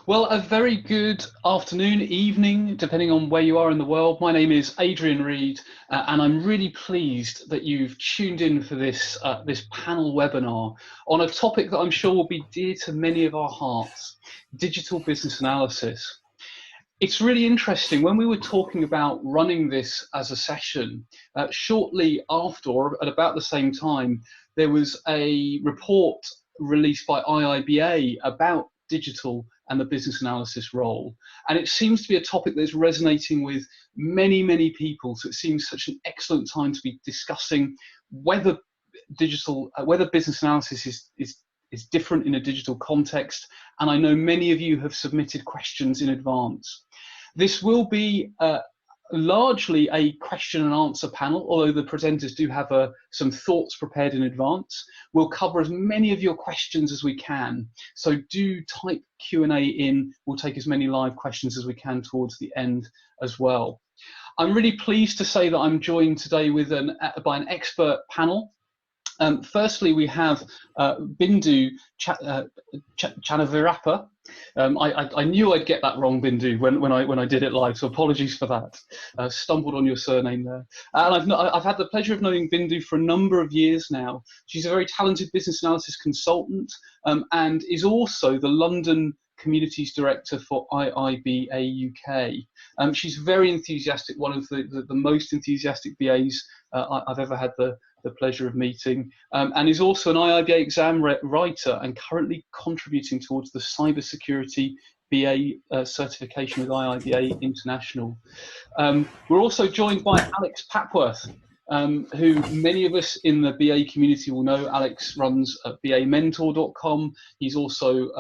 Well, a very good afternoon, evening, depending on where you are in the world. My name is Adrian Reed, and I'm really pleased that you've tuned in for this panel webinar on a topic that I'm sure will be dear to many of our hearts: digital business analysis. It's really interesting. When we were talking about running this as a session, shortly after, or at about the same time, there was a report released by IIBA about digital and the business analysis role. And it seems to be a topic that's resonating with many, many people. So it seems such an excellent time to be discussing whether business analysis is different in a digital context. And I know many of you have submitted questions in advance. This will be largely a question and answer panel, although the presenters do have some thoughts prepared in advance. We'll cover as many of your questions as we can, so do type Q&A in. We'll take as many live questions as we can towards the end as well. I'm really pleased to say that I'm joined today by an expert panel. Firstly, we have Bindu Channaveerappa. I knew I'd get that wrong, Bindu, when I did it live, so apologies for that. Stumbled on your surname there. And I've had the pleasure of knowing Bindu for a number of years now. She's a very talented business analysis consultant, and is also the London Communities Director for IIBA UK. She's very enthusiastic, one of the most enthusiastic BAs I've ever had the pleasure of meeting, and is also an IIBA exam writer and currently contributing towards the cybersecurity BA certification with IIBA International. We're also joined by Alex Papworth, who many of us in the BA community will know. Alex runs BAmentor.com. He's also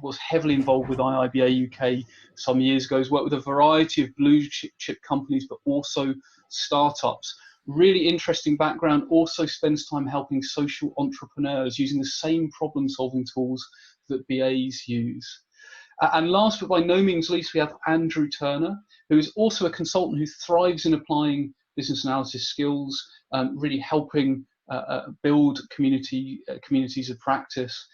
was heavily involved with IIBA UK some years ago. He's worked with a variety of blue chip companies, but also startups. Really interesting background, also spends time helping social entrepreneurs using the same problem solving tools that BAs use. And last but by no means least, we have Andrew Turner, who is also a consultant who thrives in applying business analysis skills, really helping build communities of practice.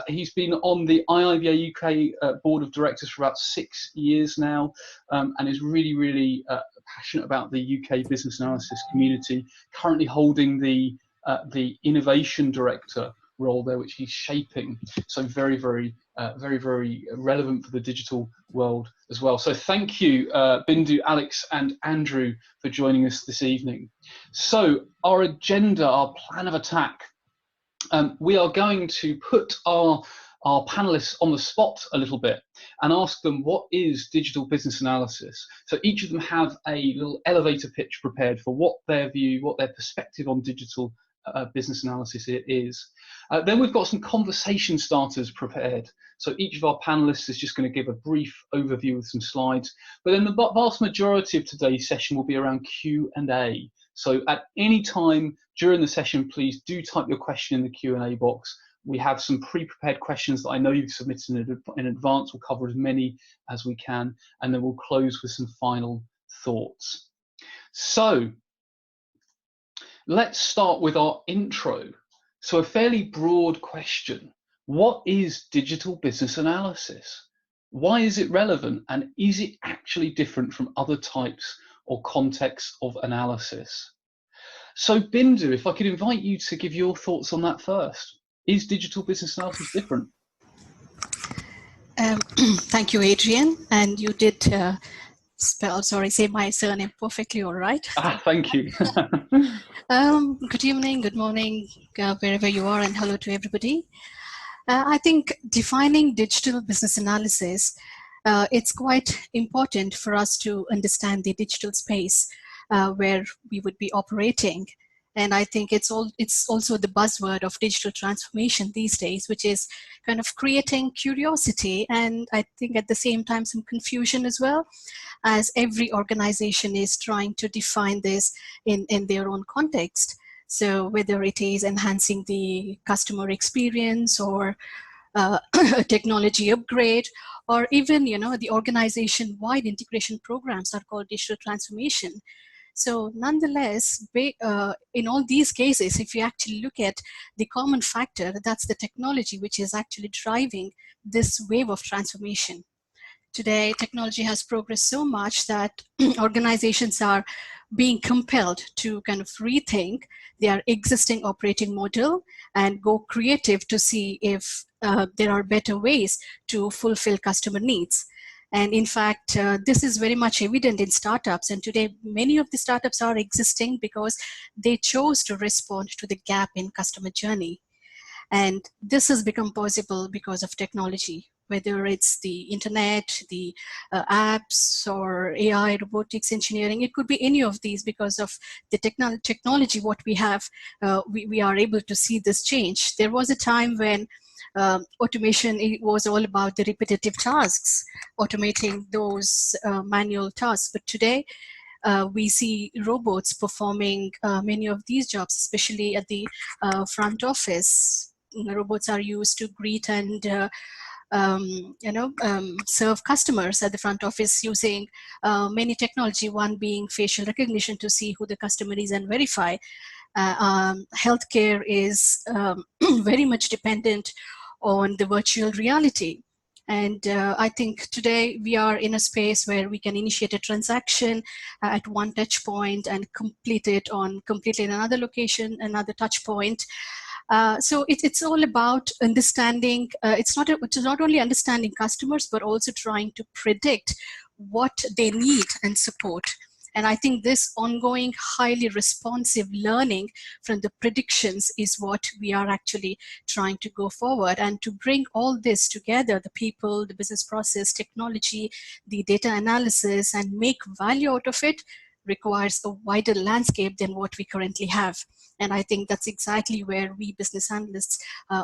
He's been on the IIBA UK Board of Directors for about 6 years now, and is really passionate about the UK business analysis community, currently holding the Innovation Director role there, which he's shaping. So very relevant for the digital world as well. So thank you, Bindu, Alex and Andrew, for joining us this evening. So our agenda, our plan of attack, we are going to put our panelists on the spot a little bit and ask them what is digital business analysis. So each of them have a little elevator pitch prepared for what their view, what their perspective on digital business analysis is. Then we've got some conversation starters prepared. So each of our panelists is just going to give a brief overview with some slides. But then the vast majority of today's session will be around Q&A. So at any time during the session, please do type your question in the Q&A box. We have some pre-prepared questions that I know you've submitted in advance. We'll cover as many as we can, and then we'll close with some final thoughts. So let's start with our intro. So a fairly broad question. What is digital business analysis? Why is it relevant? And is it actually different from other types or contexts of analysis? So Bindu, if I could invite you to give your thoughts on that first. Is digital business analysis different? Thank you, Adrian. And you did say my surname perfectly, all right? Thank you. Good evening, good morning, wherever you are, and hello to everybody. I think defining digital business analysis, it's quite important for us to understand the digital space where we would be operating. And I think it's also the buzzword of digital transformation these days, which is kind of creating curiosity and I think at the same time some confusion as well, as every organization is trying to define this in their own context. So whether it is enhancing the customer experience or a technology upgrade, or even the organization-wide integration programs are called digital transformation. So nonetheless, in all these cases, if you actually look at the common factor, that's the technology which is actually driving this wave of transformation. Today, technology has progressed so much that organizations are being compelled to kind of rethink their existing operating model and go creative to see if there are better ways to fulfill customer needs. And in fact, this is very much evident in startups. And today, many of the startups are existing because they chose to respond to the gap in customer journey. And this has become possible because of technology, whether it's the internet, the apps, or AI, robotics, engineering. It could be any of these. Because of the technology, what we have, we are able to see this change. There was a time when automation, it was all about the repetitive tasks, automating those manual tasks. But today, we see robots performing many of these jobs, especially at the front office. Robots are used to greet and serve customers at the front office using many technology, one being facial recognition to see who the customer is and verify. Healthcare is very much dependent on the virtual reality. And I think today we are in a space where we can initiate a transaction at one touch point and complete it on completely in another location, another touch point. So it's all about understanding. It's not only understanding customers, but also trying to predict what they need and support. And I think this ongoing, highly responsive learning from the predictions is what we are actually trying to go forward. And to bring all this together, the people, the business process, technology, the data analysis, and make value out of it, requires a wider landscape than what we currently have. And I think that's exactly where we business analysts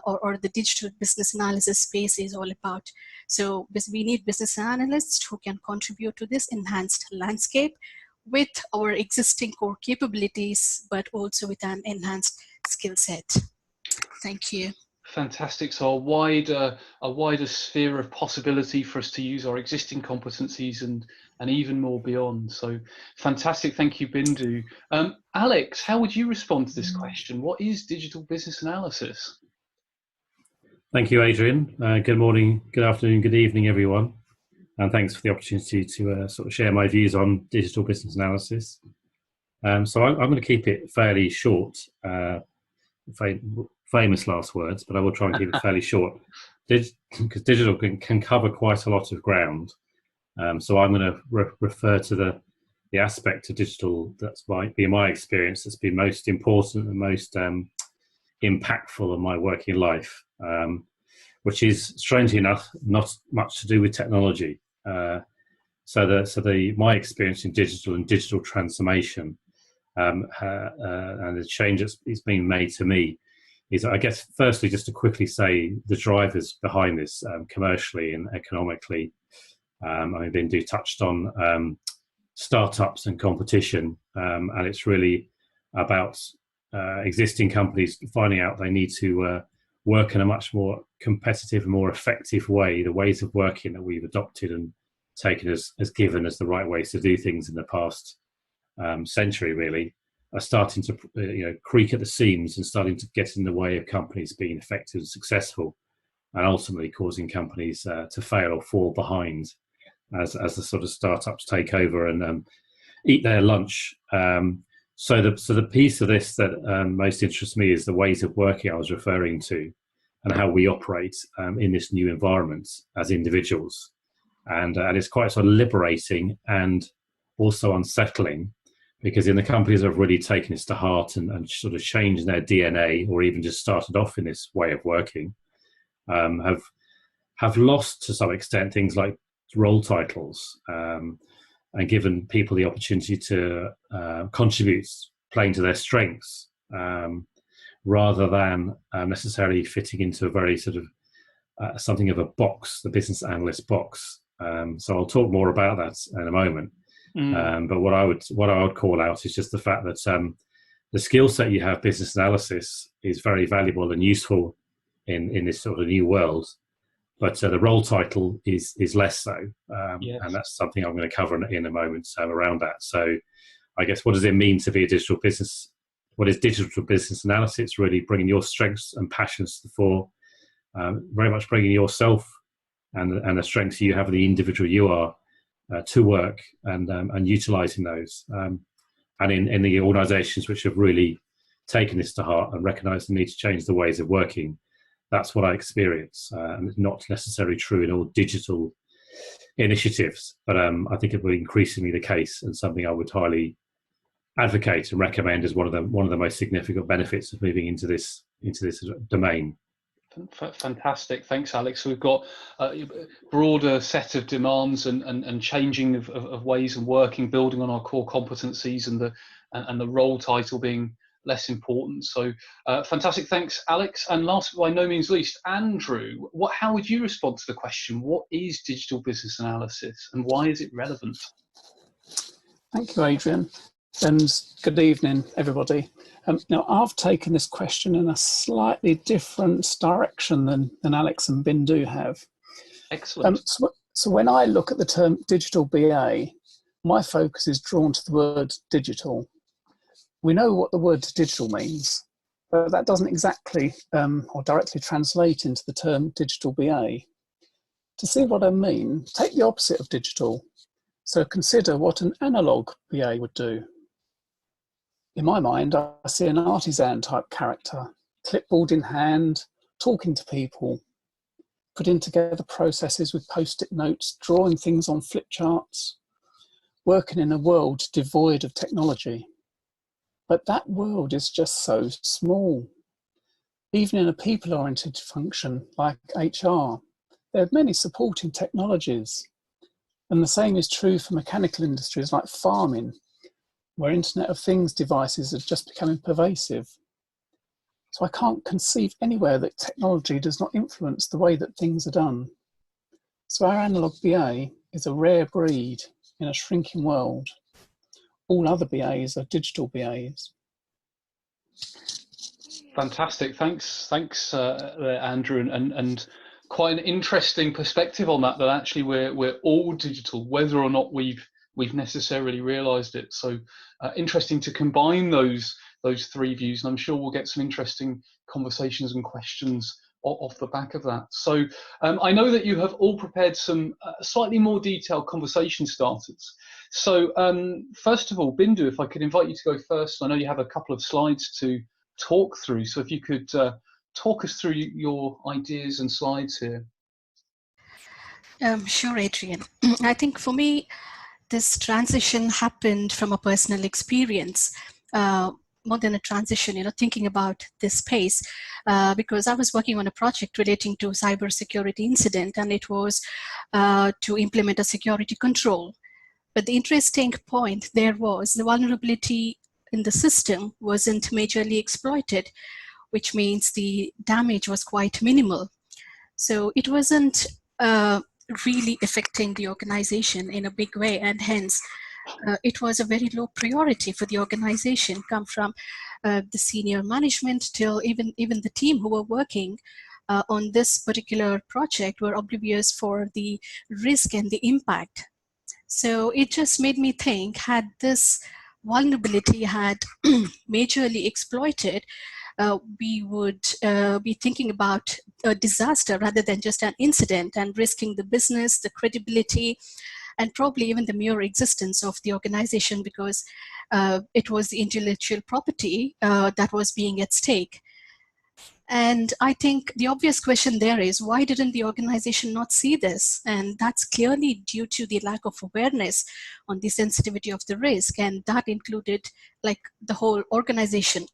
or the digital business analysis space is all about. So we need business analysts who can contribute to this enhanced landscape with our existing core capabilities, but also with an enhanced skill set. Thank you. Fantastic. So a wider sphere of possibility for us to use our existing competencies and even more beyond. So fantastic. Thank you, Bindu. Alex, how would you respond to this question? What is digital business analysis? Thank you, Adrian. Good morning, good afternoon, good evening, everyone. And thanks for the opportunity to sort of share my views on digital business analysis. So I'm going to keep it fairly short. Famous last words, but I will try and keep it fairly short, because digital can cover quite a lot of ground. So I'm going to refer to the aspect of digital that's might be, in my experience, that's been most important and most impactful in my working life, which is, strangely enough, not much to do with technology. My experience in digital and digital transformation and the change that's been made to me is, I guess, firstly, just to quickly say the drivers behind this commercially and economically. Bindu touched on startups and competition, and it's really about existing companies finding out they need to work in a much more competitive and more effective way. The ways of working that we've adopted and taken as given as the right ways to do things in the past century really are starting to creak at the seams and starting to get in the way of companies being effective and successful, and ultimately causing companies to fail or fall behind as the sort of startups take over and eat their lunch. So the piece of this that most interests me is the ways of working I was referring to, and how we operate in this new environment as individuals. And it's quite sort of liberating and also unsettling, because in the companies that have really taken this to heart and sort of changed their DNA, or even just started off in this way of working, have lost to some extent things like role titles, and given people the opportunity to contribute playing to their strengths, rather than necessarily fitting into a very sort of something of a box, the business analyst box. So I'll talk more about that in a moment. But what I would call out is just the fact that the skill set you have, business analysis, is very valuable and useful in this sort of new world. But the role title is less so, Yes. and that's something I'm going to cover in a moment around that. So I guess, what does it mean to be a digital business? What is digital business analysis? Really bringing your strengths and passions to the fore, very much bringing yourself and the strengths you have, the individual you are, to work, and utilising those. And in the organisations which have really taken this to heart and recognised the need to change the ways of working, that's what I experience. And it's not necessarily true in all digital initiatives, but I think it will be increasingly the case, and something I would highly advocate and recommend as one of the most significant benefits of moving into this domain. Fantastic, thanks, Alex. So we've got a broader set of demands and changing of ways of working, building on our core competencies, and the role title being less important. So fantastic, thanks, Alex. And last but by no means least, Andrew, how would you respond to the question, what is digital business analysis and why is it relevant? Thank you, Adrian, and good evening, everybody. Now, I've taken this question in a slightly different direction than Alex and Bindu have. Excellent. So when I look at the term digital BA, my focus is drawn to the word digital. We know what the word digital means, but that doesn't exactly or directly translate into the term digital BA. To see what I mean, take the opposite of digital. So consider what an analog BA would do. In my mind, I see an artisan type character, clipboard in hand, talking to people, putting together processes with post-it notes, drawing things on flip charts, working in a world devoid of technology. But that world is just so small. Even in a people-oriented function like HR, there are many supporting technologies. And the same is true for mechanical industries like farming, where Internet of Things devices are just becoming pervasive. So I can't conceive anywhere that technology does not influence the way that things are done. So our analog BA is a rare breed in a shrinking world. All other BAs are digital BAs. Fantastic, thanks, Andrew, and quite an interesting perspective on that actually we're all digital, whether or not we've necessarily realised it. So interesting to combine those three views, and I'm sure we'll get some interesting conversations and questions off the back of that. So I know that you have all prepared some slightly more detailed conversation starters. So first of all, Bindu, if I could invite you to go first. I know you have a couple of slides to talk through, so if you could talk us through your ideas and slides here. Sure, Adrian. I think for me, this transition happened from a personal experience, more than a transition, thinking about this space, because I was working on a project relating to cybersecurity incident, and it was to implement a security control. But the interesting point there was the vulnerability in the system wasn't majorly exploited, which means the damage was quite minimal. So it wasn't really affecting the organization in a big way, and hence it was a very low priority for the organization, come from the senior management till even the team who were working on this particular project were oblivious for the risk and the impact. So it just made me think, had this vulnerability had majorly exploited, we would be thinking about a disaster rather than just an incident, and risking the business, the credibility, and probably even the mere existence of the organization, because it was the intellectual property that was being at stake. And I think the obvious question there is, why didn't the organization not see this? And that's clearly due to the lack of awareness on the sensitivity of the risk. And that included like the whole organization,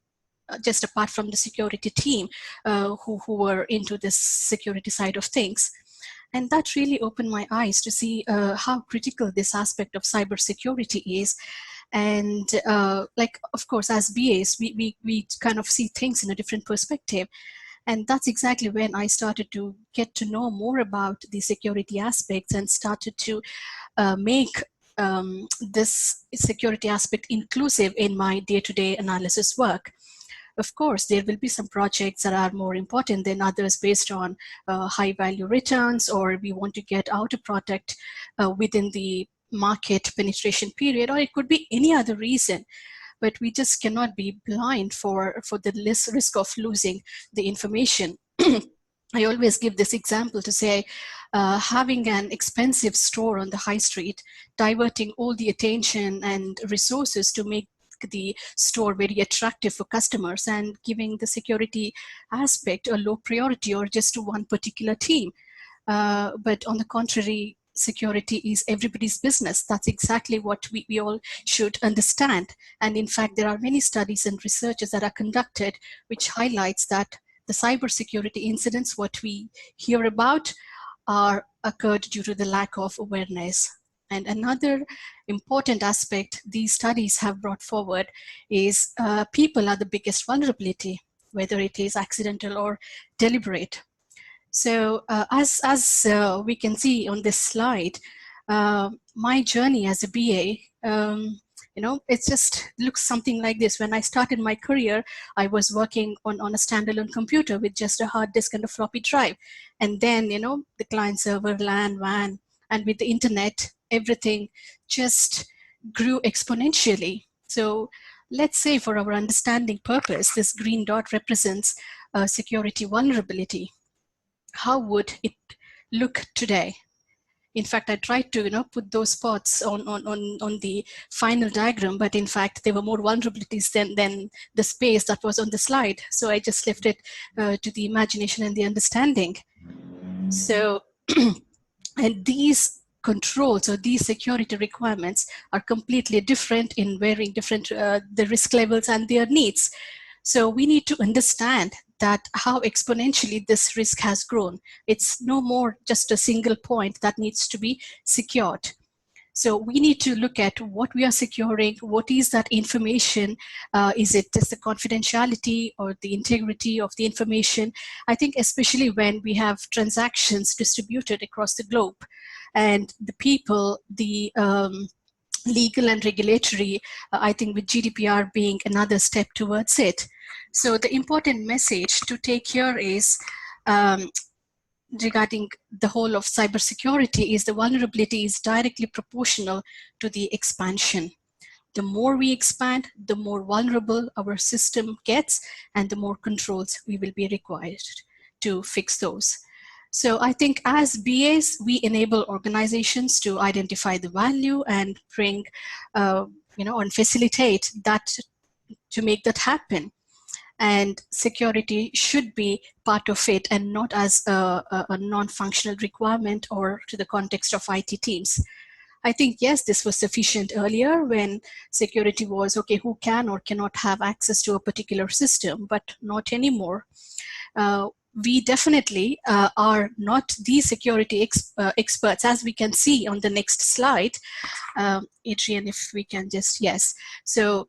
just apart from the security team who were into this security side of things. And that really opened my eyes to see how critical this aspect of cybersecurity is. And of course, as BAs, we kind of see things in a different perspective. And that's exactly when I started to get to know more about the security aspects and started to make this security aspect inclusive in my day-to-day analysis work. Of course, there will be some projects that are more important than others based on high value returns, or we want to get out a product within the market penetration period, or it could be any other reason. But we just cannot be blind for the risk of losing the information. I always give this example to say, having an expensive store on the high street, diverting all the attention and resources to make the store very attractive for customers and giving the security aspect a low priority or just to one particular team. But on the contrary, security is everybody's business. That's exactly what we all should understand. And in fact, there are many studies and researches that are conducted which highlights that the cybersecurity incidents, what we hear about, are occurred due to the lack of awareness. And another important aspect these studies have brought forward is people are the biggest vulnerability, whether it is accidental or deliberate. So as we can see on this slide, my journey as a BA, it just looks something like this. When I started my career, I was working on a standalone computer with just a hard disk and a floppy drive. And then, the client server, LAN, WAN, and with the internet, everything just grew exponentially. So let's say for our understanding purpose, this green dot represents a security vulnerability. How would it look today? In fact, I tried to put those spots on the final diagram, but in fact, there were more vulnerabilities than the space that was on the slide. So I just left it to the imagination and the understanding. So, and these controls or these security requirements are completely different in varying different the risk levels and their needs. So we need to understand that how exponentially this risk has grown. It's no more just a single point that needs to be secured. So we need to look at what we are securing, what is that information, is it just the confidentiality or the integrity of the information? I think especially when we have transactions distributed across the globe and the people, the legal and regulatory, I think with GDPR being another step towards it. So the important message to take here is regarding the whole of cybersecurity is the vulnerability is directly proportional to the expansion. The more we expand, the more vulnerable our system gets and the more controls we will be required to fix those. So I think as BAs, we enable organizations to identify the value and bring, and facilitate that to make that happen. And security should be part of it and not as a non-functional requirement or to the context of IT teams. I think, yes, this was sufficient earlier when security was, okay, who can or cannot have access to a particular system, but not anymore. We definitely are not the security experts, as we can see on the next slide. Adrian, if we can just, yes. So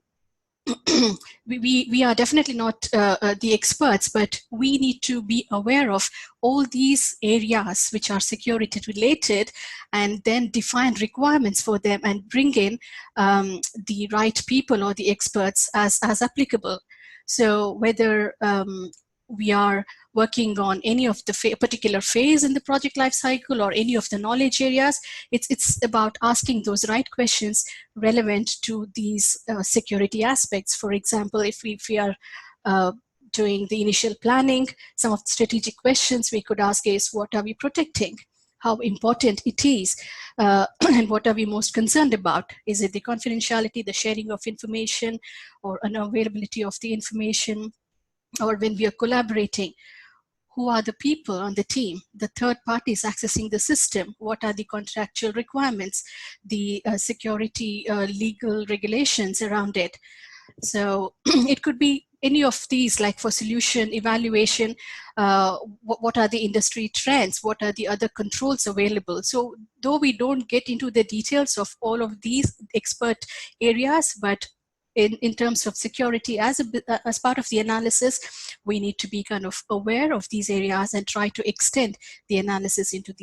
we are definitely not the experts, but we need to be aware of all these areas which are security related and then define requirements for them and bring in the right people or the experts as applicable. So whether we are working on any of the particular phase in the project lifecycle or any of the knowledge areas, it's about asking those right questions relevant to these security aspects. For example, if we are doing the initial planning, some of the strategic questions we could ask is, what are we protecting? How important it is, and what are we most concerned about? Is it the confidentiality, the sharing of information, or unavailability of the information? Or when we are collaborating, who are the people on the team? The third parties accessing the system. What are the contractual requirements? The security legal regulations around it. So it could be any of these, like for solution evaluation, what are the industry trends? What are the other controls available? So though we don't get into the details of all of these expert areas, but in terms of security as part of the analysis, we need to be kind of aware of these areas and try to extend the analysis into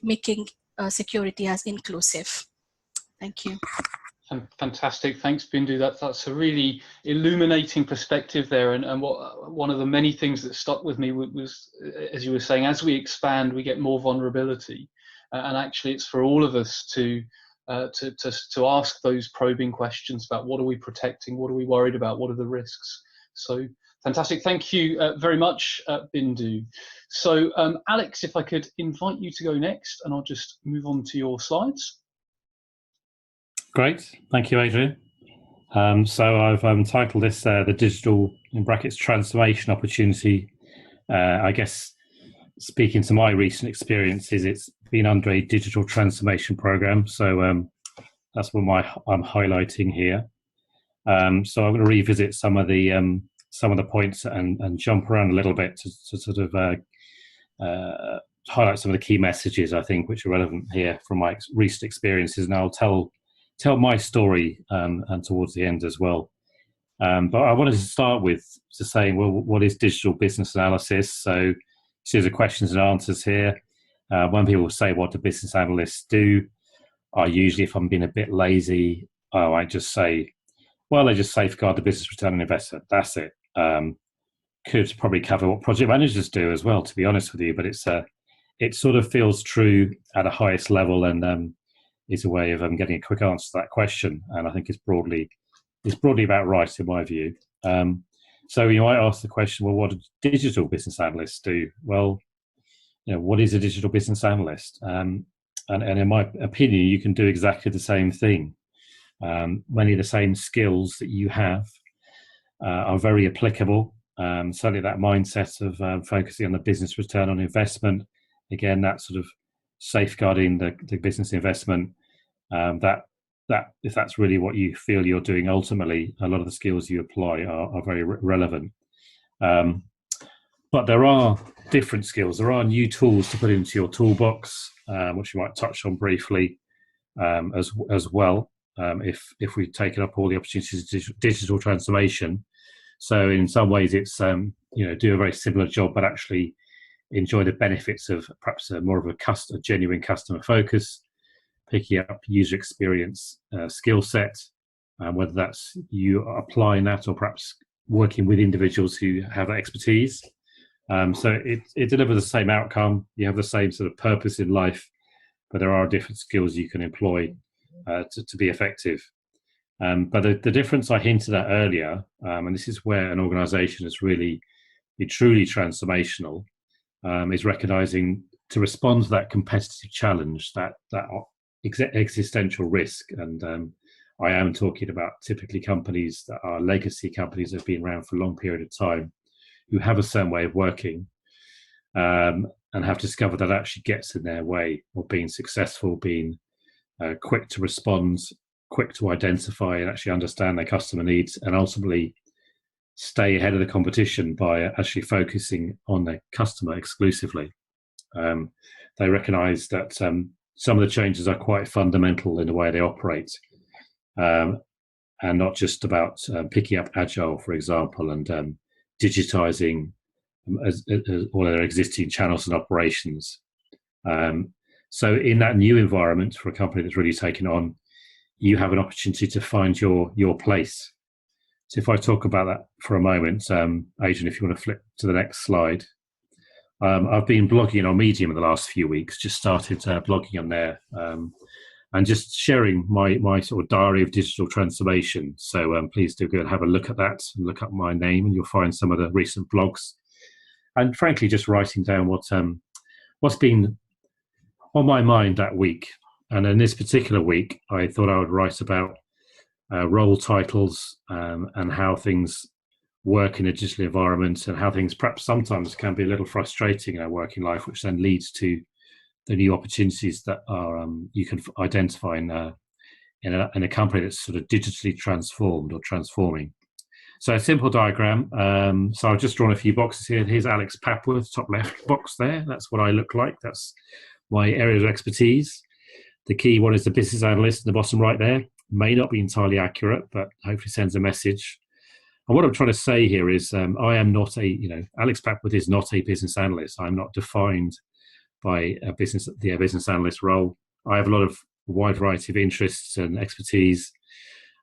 making security as inclusive. Thank you. Fantastic, thanks Bindu. That's a really illuminating perspective there, and one of the many things that stuck with me was, as you were saying, as we expand we get more vulnerability. and actually it's for all of us to ask those probing questions about what are we protecting, what are we worried about, what are the risks. So fantastic, thank you very much, Bindu. So Alex, if I could invite you to go next, and I'll just move on to your slides. Great, thank you, Adrian. So I've titled this the digital, in brackets, transformation opportunity. I guess, speaking to my recent experiences, it's been under a digital transformation program. So that's what I'm highlighting here. So I'm going to revisit some of the points and jump around a little bit to sort of highlight some of the key messages, I think, which are relevant here from my recent experiences. And I'll tell my story and towards the end as well. But I wanted to start with saying, well, what is digital business analysis? So series of questions and answers here. When people say, what do business analysts do? I usually, if I'm being a bit lazy, I just say, well, they just safeguard the business return on investment. That's it. Could probably cover what project managers do as well, to be honest with you. But it sort of feels true at a highest level, and is a way of getting a quick answer to that question. And I think it's broadly about right in my view. So you might ask the question, well, what do digital business analysts do? Well, what is a digital business analyst? And in my opinion, you can do exactly the same thing. Many of the same skills that you have are very applicable. Certainly that mindset of focusing on the business return on investment. Again, that sort of safeguarding the business investment. That if that's really what you feel you're doing, ultimately, a lot of the skills you apply are very relevant. But there are different skills. There are new tools to put into your toolbox, which you might touch on briefly as well. If we've taken up all the opportunities of digital transformation. So in some ways it's, do a very similar job, but actually enjoy the benefits of perhaps more of a genuine customer focus, picking up user experience skill set, whether that's you applying that or perhaps working with individuals who have that expertise. So it delivers the same outcome. You have the same sort of purpose in life, but there are different skills you can employ to be effective. But the difference I hinted at earlier, and this is where an organisation is really be truly transformational, is recognising to respond to that competitive challenge, that existential risk. And I am talking about typically companies that are legacy companies that have been around for a long period of time, who have a certain way of working, and have discovered that actually gets in their way of being successful, being quick to respond, quick to identify and actually understand their customer needs, and ultimately stay ahead of the competition by actually focusing on their customer exclusively. They recognise that some of the changes are quite fundamental in the way they operate, and not just about picking up Agile, for example, and digitising all their existing channels and operations. So in that new environment for a company that's really taken on, you have an opportunity to find your place. So if I talk about that for a moment, Adrian, if you want to flip to the next slide. I've been blogging on Medium in the last few weeks, just started blogging on there, and just sharing my sort of diary of digital transformation. So please do go and have a look at that and look up my name, and you'll find some of the recent blogs. And frankly, just writing down what's been on my mind that week. And in this particular week, I thought I would write about role titles and how things work in a digital environment, and how things perhaps sometimes can be a little frustrating in our working life, which then leads to the new opportunities that are you can identify in a company that's sort of digitally transformed or transforming. So a simple diagram. So I've just drawn a few boxes here. Here's Alex Papworth, top left box there. That's what I look like. That's my area of expertise. The key one is the business analyst in the bottom right there. May not be entirely accurate, but hopefully sends a message. And what I'm trying to say here is I am not Alex Papworth is not a business analyst. I'm not defined by the business analyst role. I have a wide variety of interests and expertise.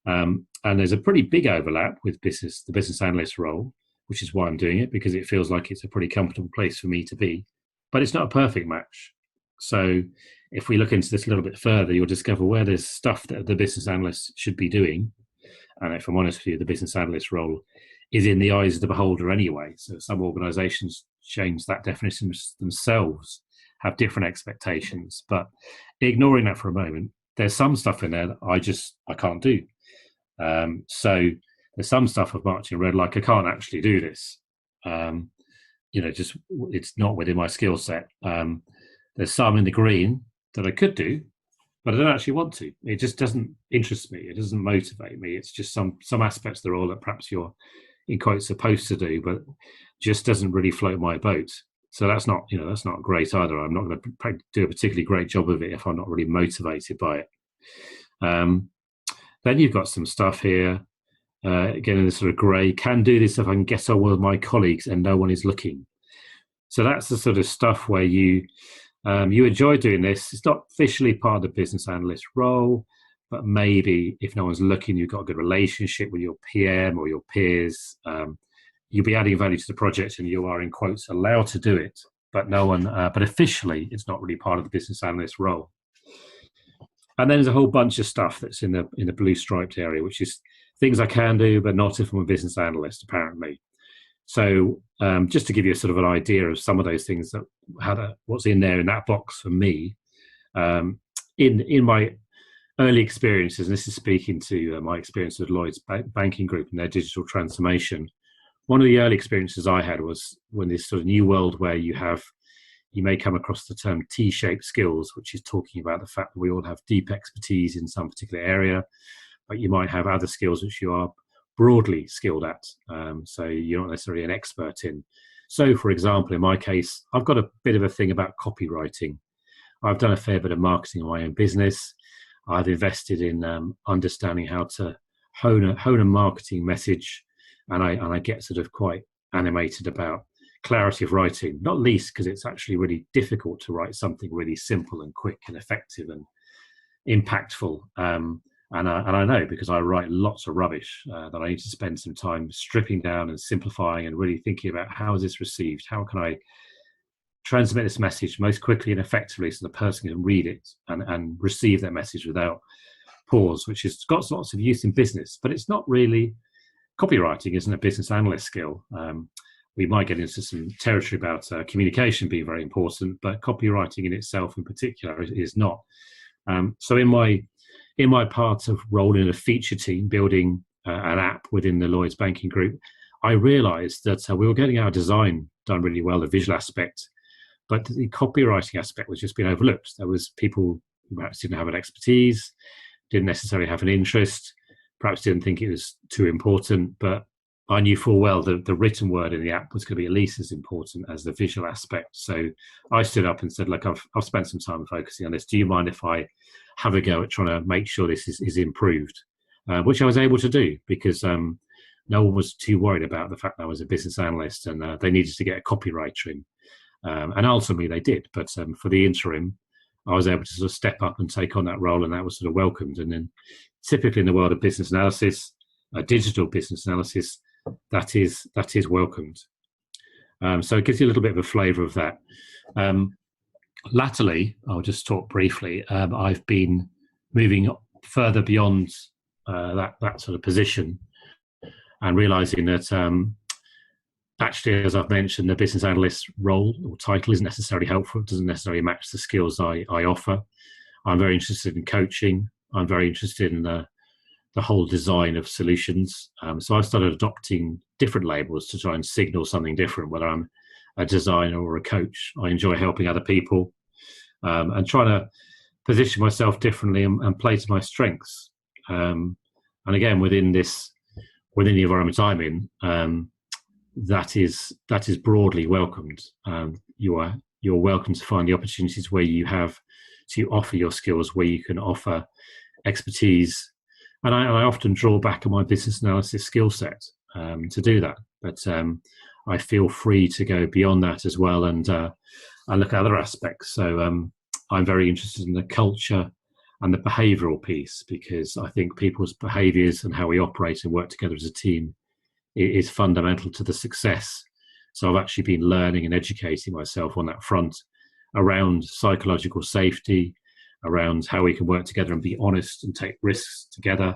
And there's a pretty big overlap with the business analyst role, which is why I'm doing it, because it feels like it's a pretty comfortable place for me to be. But it's not a perfect match. So if we look into this a little bit further, you'll discover where there's stuff that the business analyst should be doing. And if I'm honest with you, the business analyst role is in the eyes of the beholder anyway. So some organizations change that definition themselves, have different expectations. But ignoring that for a moment, there's some stuff in there that I can't do. So there's some stuff I've marked in red, like I can't actually do this. Just it's not within my skill set. There's some in the green that I could do, but I don't actually want to. It just doesn't interest me. It doesn't motivate me. It's just some aspects of the role that perhaps you're, in quotes, supposed to do, but just doesn't really float my boat. So that's not great either. I'm not going to do a particularly great job of it if I'm not really motivated by it. Then you've got some stuff here, again in this sort of grey, can do this if I can get on with my colleagues and no one is looking. So that's the sort of stuff where you enjoy doing this. It's not officially part of the business analyst role, but maybe if no one's looking, you've got a good relationship with your PM or your peers. You'll be adding value to the project, and you are, in quotes, allowed to do it. But no one, but officially, it's not really part of the business analyst role. And then there's a whole bunch of stuff that's in the blue striped area, which is things I can do, but not if I'm a business analyst, apparently. So just to give you a sort of an idea of some of those things what's in there in that box for me, in my early experiences, and this is speaking to my experience with Lloyds Banking Group and their digital transformation. One of the early experiences I had was when this sort of new world where you may come across the term T-shaped skills, which is talking about the fact that we all have deep expertise in some particular area, but you might have other skills which you are broadly skilled at, so you're not necessarily an expert in. So, for example, in my case, I've got a bit of a thing about copywriting. I've done a fair bit of marketing in my own business. I've invested in understanding how to hone a marketing message, and I get sort of quite animated about clarity of writing, not least because it's actually really difficult to write something really simple and quick and effective and impactful. And I know, because I write lots of rubbish, that I need to spend some time stripping down and simplifying and really thinking about how is this received? How can I transmit this message most quickly and effectively so the person can read it and receive that message without pause, which has got lots of use in business, but it's not really, copywriting isn't a business analyst skill. We might get into some territory about communication being very important, but copywriting in itself in particular is not. So in my part of role in a feature team building an app within the Lloyds Banking Group, I realised that we were getting our design done really well, the visual aspect, but the copywriting aspect was just being overlooked. There was people who perhaps didn't have an expertise, didn't necessarily have an interest, perhaps didn't think it was too important, but I knew full well that the written word in the app was going to be at least as important as the visual aspect. So I stood up and said, look, I've spent some time focusing on this. Do you mind if I have a go at trying to make sure this is improved? Which I was able to do, because no one was too worried about the fact that I was a business analyst and they needed to get a copywriter in. And ultimately they did. But for the interim, I was able to sort of step up and take on that role, and that was sort of welcomed. And then typically in the world of business analysis, digital business analysis, that is welcomed. So it gives you a little bit of a flavour of that. Latterly, I'll just talk briefly, I've been moving further beyond that sort of position and realising that actually, as I've mentioned, the business analyst role or title isn't necessarily helpful. It doesn't necessarily match the skills I offer. I'm very interested in coaching. I'm very interested in the whole design of solutions. So I've started adopting different labels to try and signal something different, whether I'm a designer or a coach. I enjoy helping other people and trying to position myself differently and play to my strengths. And again, within the environment I'm in, that is broadly welcomed. You're welcome to find the opportunities where you have to offer your skills, where you can offer expertise. And I often draw back on my business analysis skill set to do that. But I feel free to go beyond that as well and look at other aspects. So I'm very interested in the culture and the behavioural piece, because I think people's behaviours and how we operate and work together as a team is fundamental to the success. So I've actually been learning and educating myself on that front around psychological safety, around how we can work together and be honest and take risks together,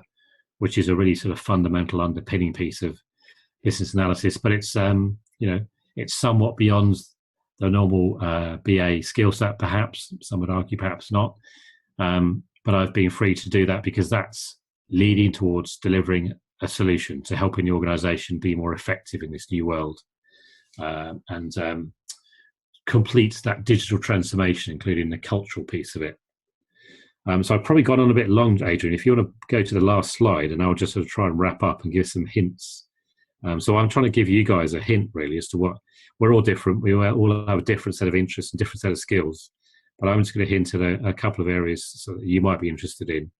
which is a really sort of fundamental underpinning piece of business analysis. But it's it's somewhat beyond the normal BA skill set, perhaps. Some would argue perhaps not. But I've been free to do that because that's leading towards delivering a solution to helping the organisation be more effective in this new world, and complete that digital transformation, including the cultural piece of it. So I've probably gone on a bit long, Adrian. If you want to go to the last slide, and I'll just sort of try and wrap up and give some hints. So I'm trying to give you guys a hint, really, as to what we're all different. We all have a different set of interests and different set of skills. But I'm just going to hint at a couple of areas so that you might be interested in.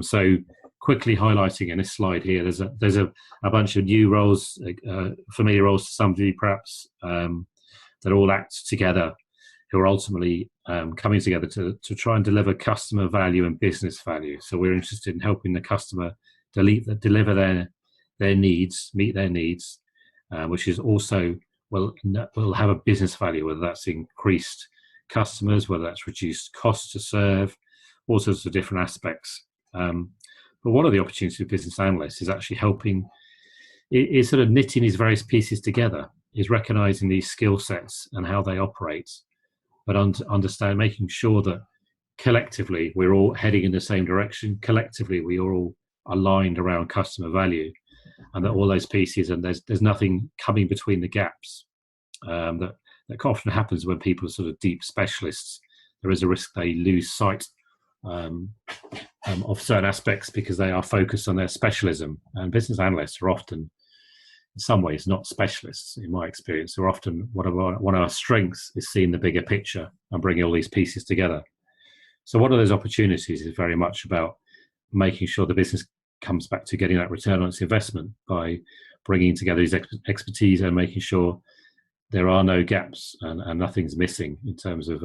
So quickly highlighting in this slide here, there's a bunch of new roles, familiar roles to some of you perhaps, that all act together, who are ultimately coming together to try and deliver customer value and business value. So we're interested in helping the customer deliver their needs, meet their needs, which is also will have a business value, whether that's increased customers, whether that's reduced costs to serve, all sorts of different aspects. But one of the opportunities with business analysts is actually helping, is sort of knitting these various pieces together, is recognizing these skill sets and how they operate, but understand, making sure that collectively we're all heading in the same direction. Collectively, we are all aligned around customer value, and that all those pieces, and there's nothing coming between the gaps. That often happens when people are sort of deep specialists. There is a risk they lose sight of certain aspects because they are focused on their specialism. And business analysts are often, in some ways, not specialists. In my experience, they're often one of our strengths is seeing the bigger picture and bringing all these pieces together. So one of those opportunities is very much about making sure the business comes back to getting that return on its investment by bringing together these expertise and making sure there are no gaps and nothing's missing in terms of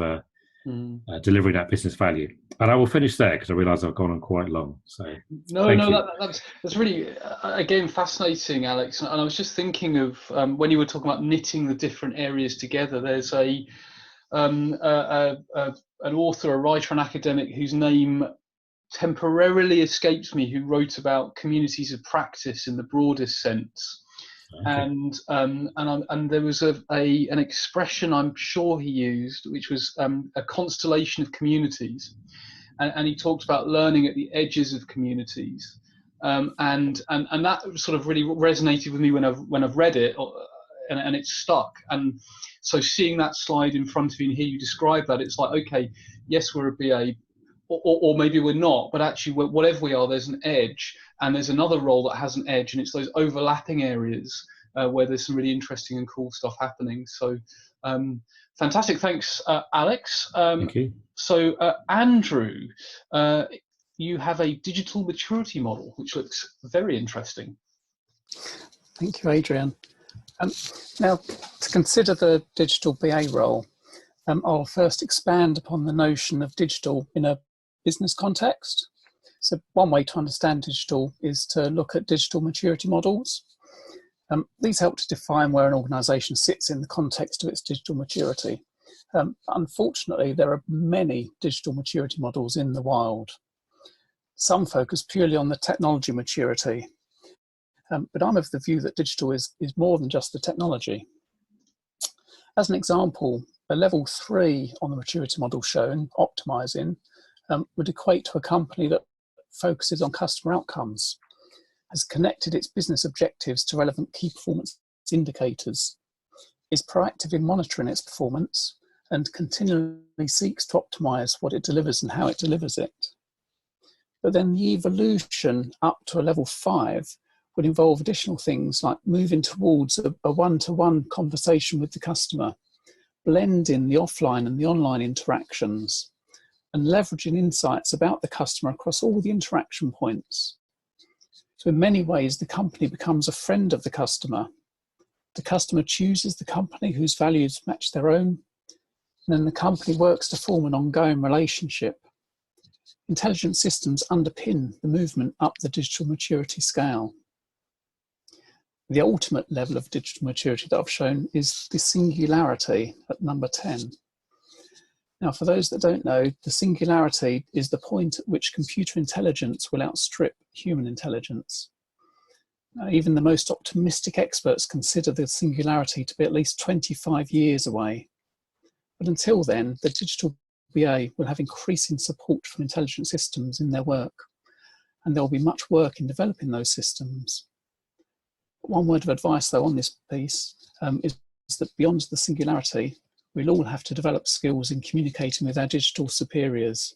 delivering that business value. And I will finish there because I realise I've gone on quite long. So that's really again fascinating, Alex. And I was just thinking of when you were talking about knitting the different areas together. There's an author, a writer, an academic whose name temporarily escapes me, who wrote about communities of practice in the broadest sense. Okay. And there was an expression I'm sure he used, which was a constellation of communities, and he talked about learning at the edges of communities, and that sort of really resonated with me when I've read it, and it stuck. And so seeing that slide in front of you and hear you describe that, it's like, okay, yes, we're a BA. Or maybe we're not, but actually, whatever we are, there's an edge, and there's another role that has an edge, and it's those overlapping areas where there's some really interesting and cool stuff happening. So, fantastic. Thanks, Alex. Thank you. So, Andrew, you have a digital maturity model, which looks very interesting. Thank you, Adrian. Now, to consider the digital BA role, I'll first expand upon the notion of digital in a business context. So one way to understand digital is to look at digital maturity models. These help to define where an organisation sits in the context of its digital maturity. Unfortunately, there are many digital maturity models in the wild. Some focus purely on the technology maturity, but I'm of the view that digital is more than just the technology. As an example, a level 3 on the maturity model shown, optimizing, would equate to a company that focuses on customer outcomes, has connected its business objectives to relevant key performance indicators, is proactive in monitoring its performance, and continually seeks to optimize what it delivers and how it delivers it. But then the evolution up to a level 5 would involve additional things like moving towards a one-to-one conversation with the customer, blending the offline and the online interactions, and leveraging insights about the customer across all the interaction points. So in many ways, the company becomes a friend of the customer. The customer chooses the company whose values match their own, and then the company works to form an ongoing relationship. Intelligent systems underpin the movement up the digital maturity scale. The ultimate level of digital maturity that I've shown is the singularity at number 10. Now, for those that don't know, the singularity is the point at which computer intelligence will outstrip human intelligence. Even the most optimistic experts consider the singularity to be at least 25 years away. But until then, the digital BA will have increasing support from intelligent systems in their work, and there will be much work in developing those systems. One word of advice, though, on this piece is that beyond the singularity, we'll all have to develop skills in communicating with our digital superiors,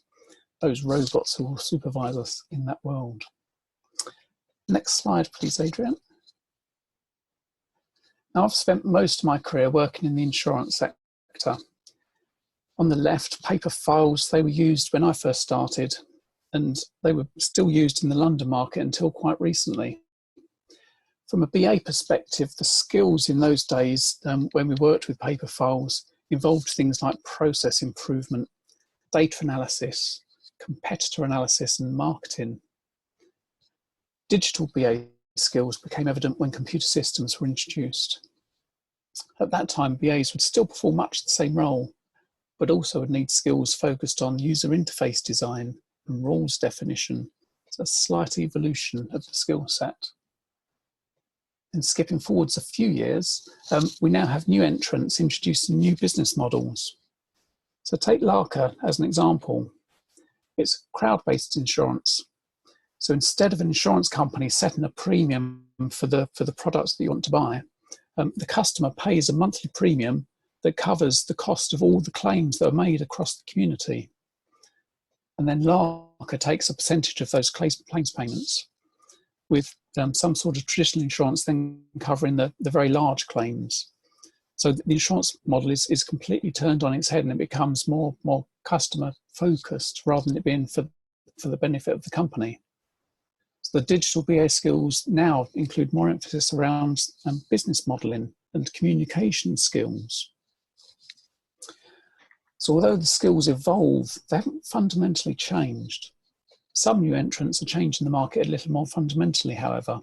those robots who will supervise us in that world. Next slide, please, Adrian. Now, I've spent most of my career working in the insurance sector. On the left, paper files, they were used when I first started, and they were still used in the London market until quite recently. From a BA perspective, the skills in those days when we worked with paper files involved things like process improvement, data analysis, competitor analysis, and marketing. Digital BA skills became evident when computer systems were introduced. At that time, BAs would still perform much the same role, but also would need skills focused on user interface design and rules definition. It's a slight evolution of the skill set. And skipping forwards a few years, we now have new entrants introducing new business models. So take Larka as an example. It's crowd-based insurance. So instead of an insurance company setting a premium for the products that you want to buy, the customer pays a monthly premium that covers the cost of all the claims that are made across the community. And then Larka takes a percentage of those claims payments, with some sort of traditional insurance then covering the very large claims. So the insurance model is completely turned on its head, and it becomes more customer focused rather than it being for the benefit of the company. So the digital BA skills now include more emphasis around business modeling and communication skills. So although the skills evolve, they haven't fundamentally changed. Some new entrants are changing the market a little more fundamentally, however.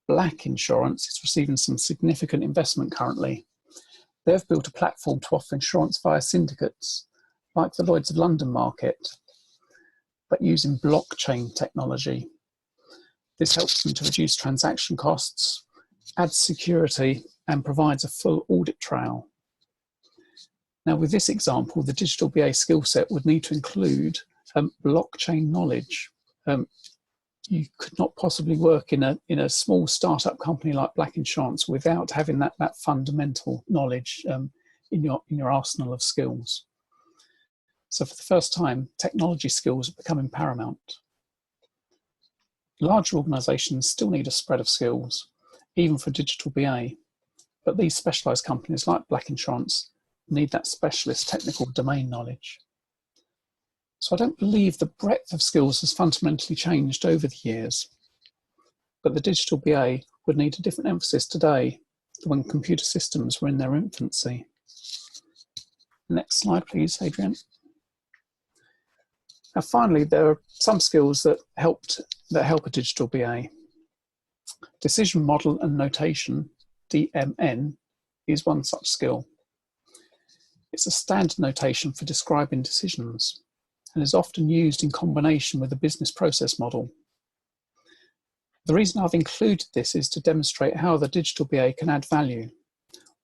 Black Insurance is receiving some significant investment currently. They've built a platform to offer insurance via syndicates, like the Lloyd's of London market, but using blockchain technology. This helps them to reduce transaction costs, adds security, and provides a full audit trail. Now, with this example, the digital BA skill set would need to include blockchain knowledge. You could not possibly work in a small startup company like Black Insurance without having that fundamental knowledge in your arsenal of skills. So for the first time, technology skills are becoming paramount. Larger organisations still need a spread of skills, even for digital BA, but these specialised companies like Black Insurance need that specialist technical domain knowledge. So I don't believe the breadth of skills has fundamentally changed over the years, but the digital BA would need a different emphasis today than when computer systems were in their infancy. Next slide, please, Adrian. Now, finally, there are some skills that help a digital BA. Decision model and notation, DMN, is one such skill. It's a standard notation for describing decisions and is often used in combination with a business process model. The reason I've included this is to demonstrate how the digital BA can add value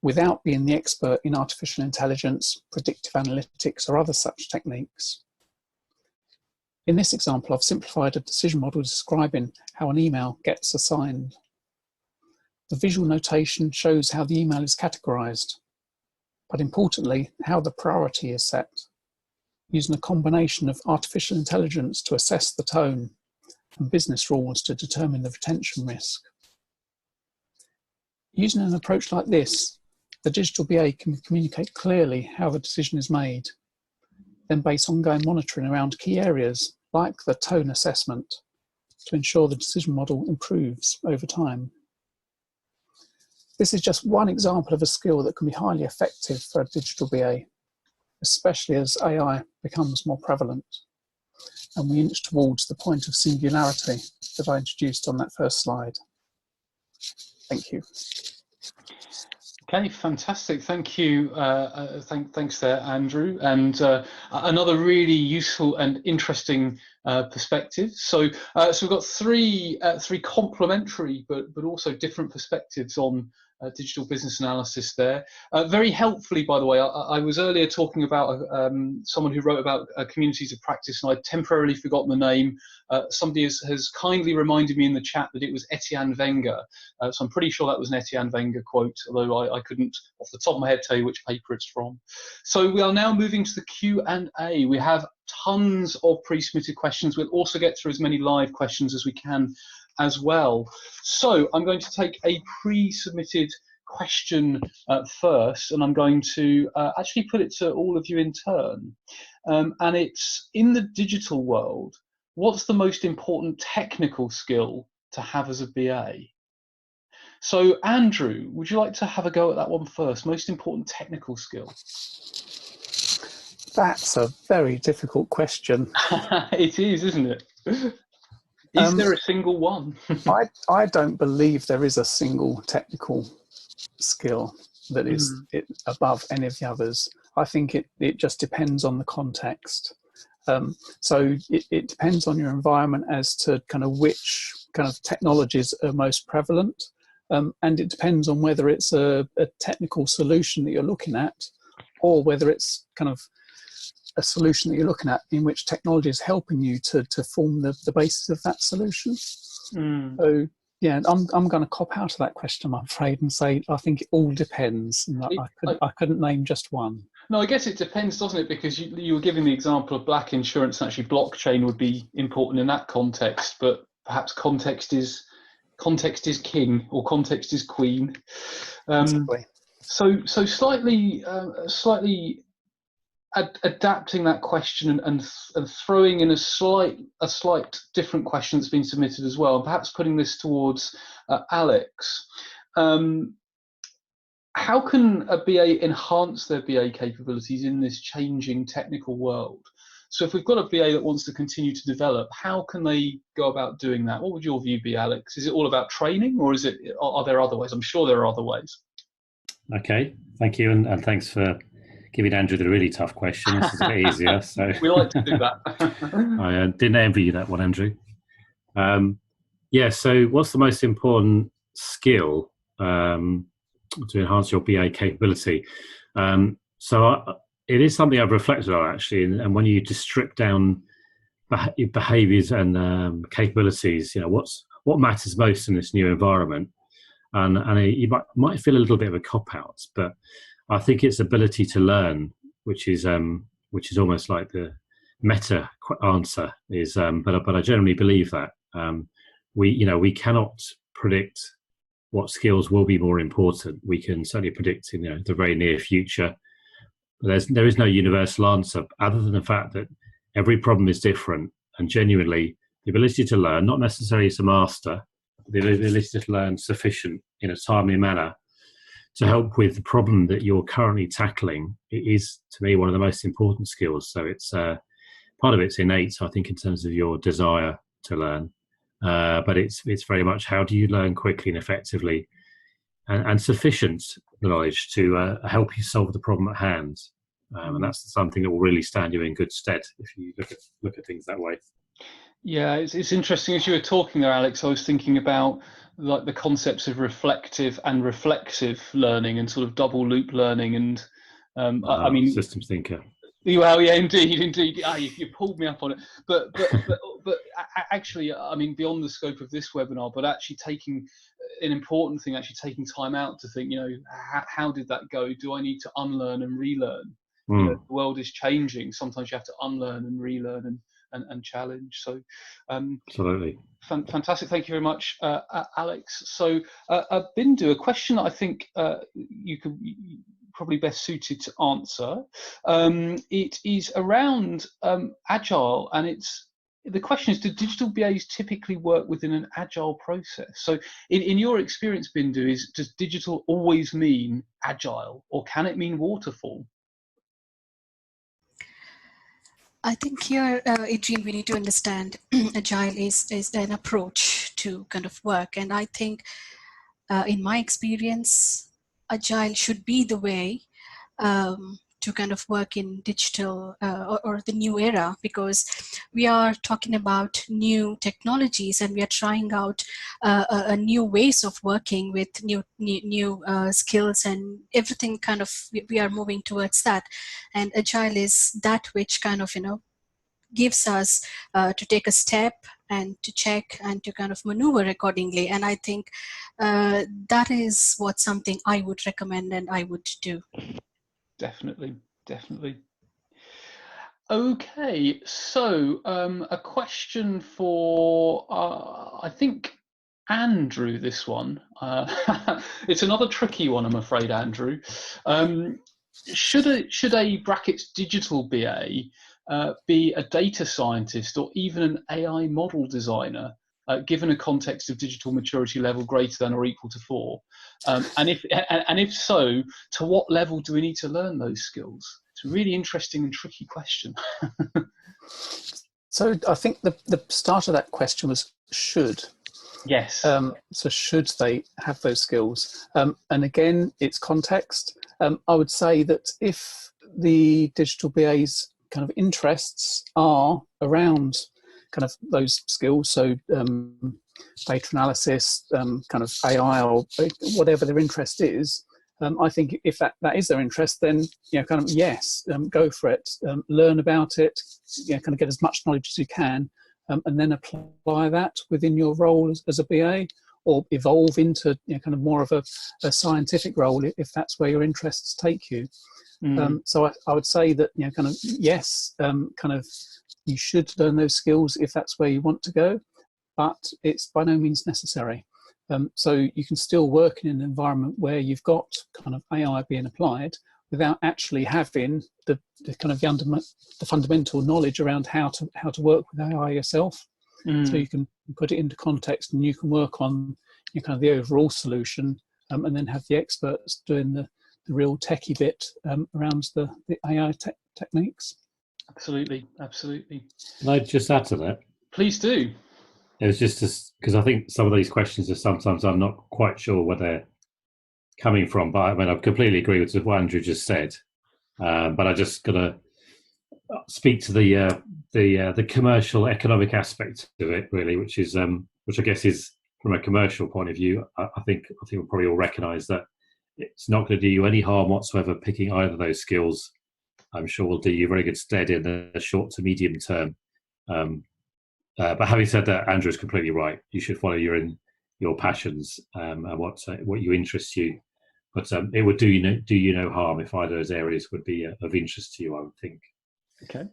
without being the expert in artificial intelligence, predictive analytics, or other such techniques. In this example, I've simplified a decision model describing how an email gets assigned. The visual notation shows how the email is categorized, but importantly, how the priority is set, using a combination of artificial intelligence to assess the tone and business rules to determine the retention risk. Using an approach like this, the digital BA can communicate clearly how the decision is made, then base ongoing monitoring around key areas like the tone assessment to ensure the decision model improves over time. This is just one example of a skill that can be highly effective for a digital BA, especially as AI becomes more prevalent and we inch towards the point of singularity that I introduced on that first slide. Thank you. Okay, fantastic. Thank you. Thanks there, Andrew. And another really useful and interesting perspective. So we've got three complementary but also different perspectives on digital business analysis there. Very helpfully, by the way, I was earlier talking about someone who wrote about communities of practice, and I'd temporarily forgotten the name. Somebody has kindly reminded me in the chat that it was Etienne Wenger. So I'm pretty sure that was an Etienne Wenger quote, although I couldn't off the top of my head tell you which paper it's from. So we are now moving to the Q&A. We have tons of pre-submitted questions. We'll also get through as many live questions as we can as well. So I'm going to take a pre-submitted question first, and I'm going to actually put it to all of you in turn. And it's, in the digital world, what's the most important technical skill to have as a BA? So Andrew, would you like to have a go at that one first? Most important technical skill? That's a very difficult question. It is, isn't it? Is there a single one? I don't believe there is a single technical skill that is above any of the others. I think it just depends on the context. So it depends on your environment as to kind of which kind of technologies are most prevalent. And it depends on whether it's a technical solution that you're looking at, or whether it's kind of a solution that you're looking at in which technology is helping you to form the basis of that solution. So yeah, I'm going to cop out of that question, I'm afraid, and say I think it all depends. And I couldn't name just one. No, I guess it depends, doesn't it? Because you were giving the example of black insurance, and actually blockchain would be important in that context, but perhaps context is king, or context is queen. Exactly. So slightly adapting that question and throwing in a slight different question that's been submitted as well, and perhaps putting this towards Alex. How can a BA enhance their BA capabilities in this changing technical world? So if we've got a BA that wants to continue to develop, how can they go about doing that? What would your view be, Alex? Is it all about training, or are there other ways? I'm sure there are other ways. Okay, thank you, and thanks for giving Andrew the really tough question. This is a bit easier. So we like to do that. I didn't envy you that one, Andrew. Yeah, so what's the most important skill to enhance your BA capability? It is something I've reflected on, actually, and when you just strip down behaviours and capabilities, what matters most in this new environment, and you might feel a little bit of a cop-out, but I think it's ability to learn, which is almost like the meta answer is, but I generally believe that we cannot predict what skills will be more important. We can certainly predict in the very near future, but there is no universal answer other than the fact that every problem is different, and genuinely the ability to learn, not necessarily to master, but the ability to learn sufficient in a timely manner to help with the problem that you're currently tackling, it is, to me, one of the most important skills. So it's part of it's innate, I think, in terms of your desire to learn, but it's very much how do you learn quickly and effectively, and sufficient knowledge to help you solve the problem at hand, and that's something that will really stand you in good stead if you look at things that way. Yeah, it's interesting. As you were talking there, Alex, I was thinking about like the concepts of reflective and reflexive learning, and sort of double loop learning, and I mean, systems thinker. Well, yeah, indeed. You pulled me up on it, but actually, I mean, beyond the scope of this webinar, but actually taking an important thing, actually taking time out to think, how did that go? Do I need to unlearn and relearn? The world is changing. Sometimes you have to unlearn and relearn and challenge. So, absolutely. Fantastic. Thank you very much, Alex. So, Bindu, a question that I think you could probably best suited to answer. It is around agile, and the question is, do digital BAs typically work within an agile process? So in your experience, Bindu, does digital always mean agile, or can it mean waterfall? I think here, Adrian, we need to understand agile is an approach to kind of work. And I think in my experience, agile should be the way to kind of work in digital or the new era, because we are talking about new technologies and we are trying out a new ways of working with new skills, and everything kind of we are moving towards that. And agile is that which kind of gives us to take a step and to check and to kind of maneuver accordingly. And I think that is what something I would recommend and I would do. Definitely. Okay, so a question for I think Andrew. This one, it's another tricky one, I'm afraid, Andrew. Should a brackets digital BA be a data scientist or even an AI model designer, given a context of digital maturity level greater than or equal to 4? And if so, to what level do we need to learn those skills? It's a really interesting and tricky question. So I think the start of that question was should. Yes. So should they have those skills? And again, it's context. I would say that if the digital BA's kind of interests are around kind of those skills, so data analysis, kind of AI, or whatever their interest is, I think if that is their interest, then kind of yes, go for it, learn about it, kind of get as much knowledge as you can, and then apply that within your role as a BA, or evolve into kind of more of a scientific role if that's where your interests take you. So I would say that kind of yes, kind of you should learn those skills if that's where you want to go, but it's by no means necessary. So you can still work in an environment where you've got kind of AI being applied without actually having the kind of the fundamental knowledge around how to work with AI yourself. So you can put it into context and you can work on kind of the overall solution, and then have the experts doing the real techie bit around the AI techniques. Absolutely. Can I just add to that? Please do. It was just because I think some of these questions are sometimes I'm not quite sure where they're coming from, but I mean I completely agree with what Andrew just said. But I just got to speak to the commercial economic aspect of it, really, which I guess is from a commercial point of view. I think we'll probably all recognise that it's not going to do you any harm whatsoever picking either of those skills. I'm sure will do you very good stead in the short to medium term. But having said that, Andrew is completely right. You should follow your passions and what you interests you. But it would do you no harm if either of those areas would be of interest to you, I would think. Okay.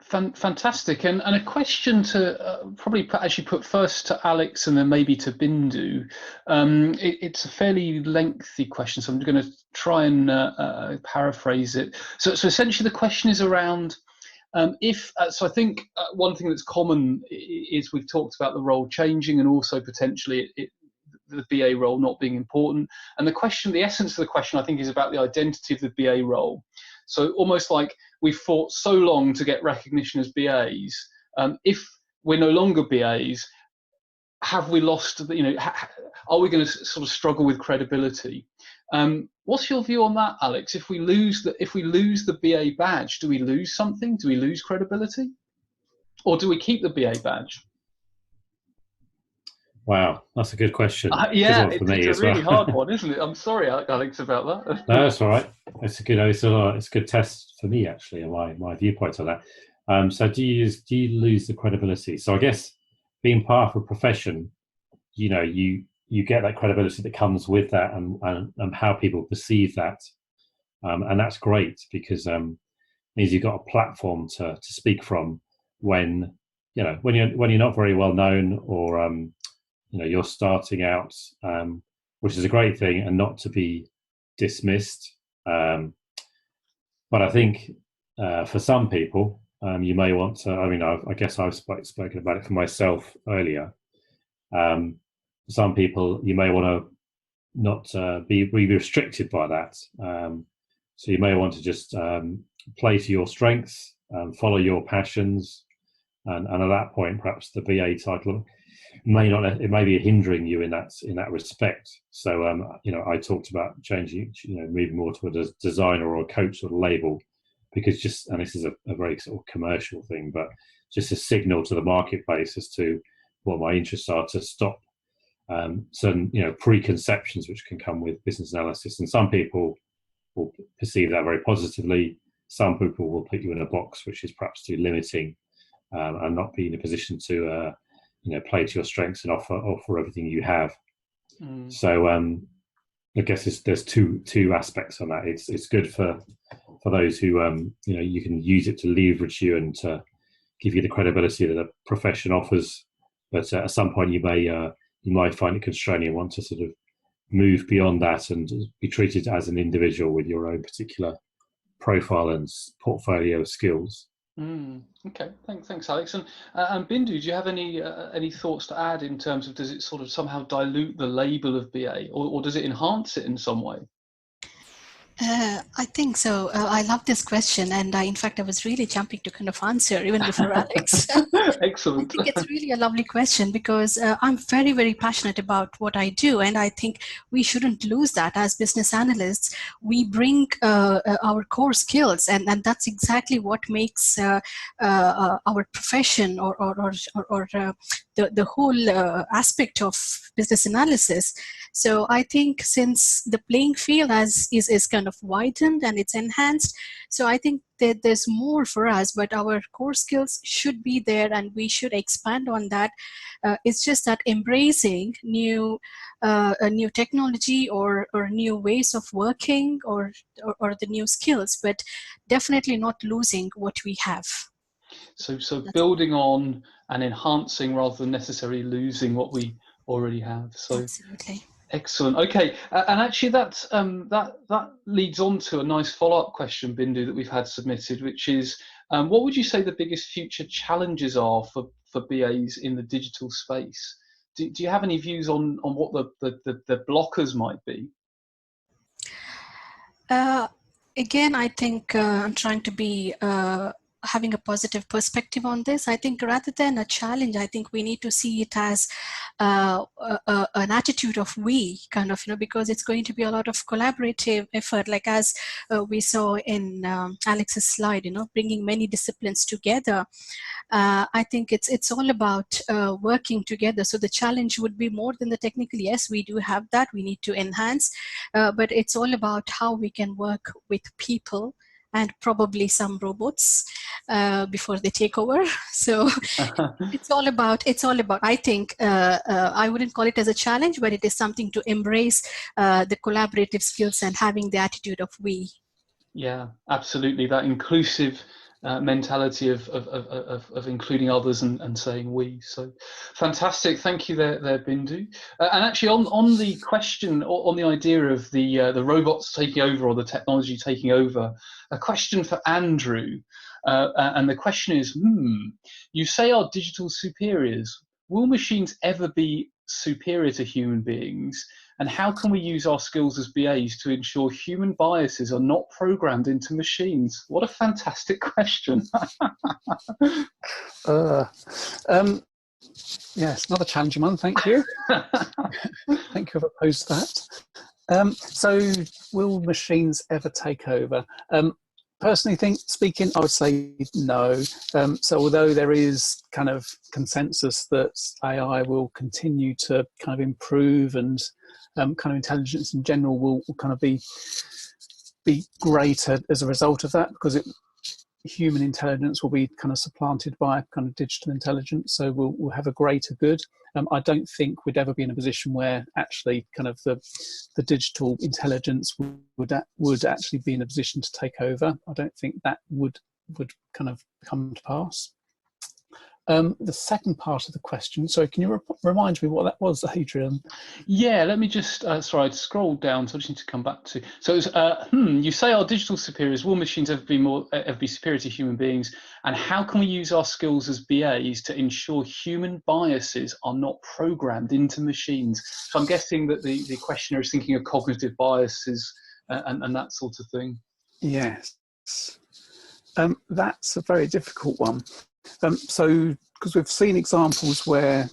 Fantastic. And a question to probably actually put first to Alex and then maybe to Bindu. It's a fairly lengthy question, so I'm going to try and paraphrase it. So essentially the question is around so I think one thing that's common is we've talked about the role changing and also potentially the BA role not being important. And the essence of the question, I think, is about the identity of the BA role. So almost like we've fought so long to get recognition as BAs. If we're no longer BAs, have we lost? Are we going to sort of struggle with credibility? What's your view on that, Alex? If we lose the BA badge, do we lose something? Do we lose credibility, or do we keep the BA badge? Wow, that's a good question. Yeah, good one it's a really hard one, isn't it? I'm sorry, Alex, about that. No, that's all right. It's a good test for me, actually, and my viewpoint on that. So do you lose the credibility? So I guess being part of a profession, you get that credibility that comes with that, and how people perceive that, and that's great because it means you've got a platform to speak from when you're not very well known, or you're starting out, which is a great thing and not to be dismissed. But I think for some people, you may want to. I mean, I guess I've spoken about it for myself earlier. Some people, you may want to not be restricted by that. So you may want to just play to your strengths, follow your passions, and at that point, perhaps the BA title it may be hindering you in that respect. So I talked about changing, moving more to a designer or a coach sort of label, because and this is a very sort of commercial thing, but just a signal to the marketplace as to what my interests are, to stop certain preconceptions which can come with business analysis. And some people will perceive that very positively. Some people will put you in a box which is perhaps too limiting, and not be in a position to play to your strengths and offer everything you have. So I guess there's two aspects on that. It's good for those who you can use it to leverage you and to give you the credibility that a profession offers, but at some point you might find it constraining and want to sort of move beyond that and be treated as an individual with your own particular profile and portfolio of skills. Okay, thanks, Alex. And Bindu, do you have any thoughts to add in terms of, does it sort of somehow dilute the label of BA, or does it enhance it in some way? I think so. I love this question, and in fact, I was really jumping to kind of answer even before Alex. Excellent. I think it's really a lovely question, because I'm very, very passionate about what I do, and I think we shouldn't lose that. As business analysts, we bring our core skills, and that's exactly what makes our profession or the whole aspect of business analysis. So I think since the playing field is kind of widened and it's enhanced, so I think that there's more for us, but our core skills should be there and we should expand on that. It's just that embracing new technology or new ways of working or the new skills, but definitely not losing what we have. So building on and enhancing rather than necessarily losing what we already have. So absolutely. Excellent. Okay, and actually that leads on to a nice follow-up question, Bindu, that we've had submitted, which is, what would you say the biggest future challenges are for BAs in the digital space? Do you have any views on what the blockers might be? Again, I think I'm trying to be having a positive perspective on this. I think rather than a challenge, I think we need to see it as an attitude of we, kind of, because it's going to be a lot of collaborative effort, like as we saw in Alex's slide, bringing many disciplines together. I think it's all about working together. So the challenge would be more than the technical. Yes, we do have that. We need to enhance, but it's all about how we can work with people and probably some robots before they take over. So it's all about, I think, I wouldn't call it as a challenge, but it is something to embrace the collaborative skills and having the attitude of we. Yeah, absolutely. That inclusive mentality of including others and saying we. So fantastic. Thank you there Bindu. And actually on the question, or on the idea of the robots taking over or the technology taking over, a question for Andrew. And the question is, you say our digital superiors. Will machines ever be superior to human beings? And how can we use our skills as BAs to ensure human biases are not programmed into machines? What a fantastic question. Yes, another challenging one, thank you. Thank you for posed that. So will machines ever take over? Personally speaking, I would say no. So although there is kind of consensus that AI will continue to kind of improve and kind of intelligence in general will kind of be greater as a result of that, because human intelligence will be kind of supplanted by kind of digital intelligence, so we'll have a greater good. I don't think we'd ever be in a position where actually kind of the digital intelligence would actually be in a position to take over. I don't think that would kind of come to pass. The second part of the question, sorry, can you remind me what that was, Adrian? Yeah, let me just, sorry, I scrolled down, so I just need to come back to. So it was, you say our digital superiors, will machines ever be superior to human beings? And how can we use our skills as BAs to ensure human biases are not programmed into machines? So I'm guessing that the questioner is thinking of cognitive biases and that sort of thing. Yes, that's a very difficult one. So because we've seen examples where